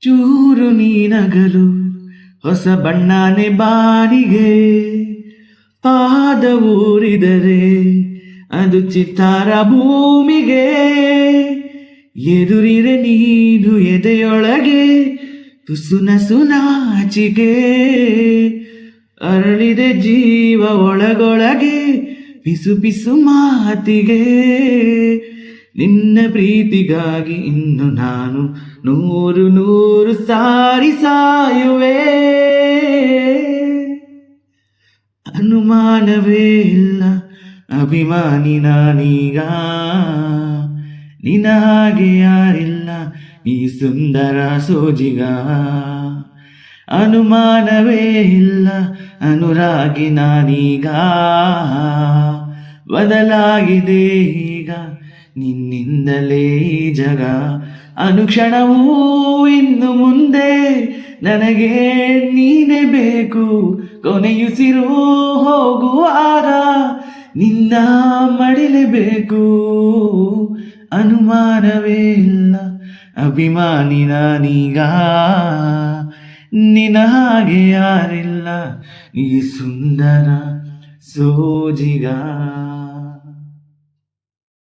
ಚೂರು ನೀನಗಲು ಹೊಸ ಬಣ್ಣನೆ ಬಾನಿಗೆ ಪಾದ ಊರಿದರೆ ಅದು ಚಿತ್ತಾರ ಭೂಮಿಗೆ ಎದುರಿರೆ ನೀನು ಎದೆಯೊಳಗೆ ತುಸುನಾಚಿಗೆ ಅರಳಿದೆ ಜೀವ ಒಳಗೊಳಗೆ ಪಿಸು ಪಿಸು ಮಾತಿಗೆ ನಿನ್ನ ಪ್ರೀತಿಗಾಗಿ ಇನ್ನು ನಾನು ನೂರು ನೂರು ಸಾರಿ ಸಾಯುವೆ. ಅನುಮಾನವೇ ಇಲ್ಲ ಅಭಿಮಾನಿ ನಾನೀಗ, ನಿನ್ನ ಹಾಗೆ ಯಾರಿಲ್ಲ ಈ ಸುಂದರ ಸೋಜಿಗ. ಅನುಮಾನವೇ ಇಲ್ಲ ಅನುರಾಗಿ ನಾನೀಗ, ಬದಲಾಗಿದೆ ಈಗ ನಿನ್ನಿಂದಲೇ ಈ ಜಗ. ಅನುಕ್ಷಣವೂ ಇನ್ನು ಮುಂದೆ ನನಗೆ ನೀನೇ ಬೇಕು, ಕೊನೆಯುಸಿರು ಹೋಗುವಾಗ ನಿನ್ನ ಮಡಿಲೇಬೇಕು. ಅನುಮಾನವೇ ಇಲ್ಲ ಅಭಿಮಾನಿ ನಾನೀಗ, ನಿನ್ನ ಹಾಗೆ ಯಾರಿಲ್ಲ ಈ ಸುಂದರ ಸೋಜಿಗ.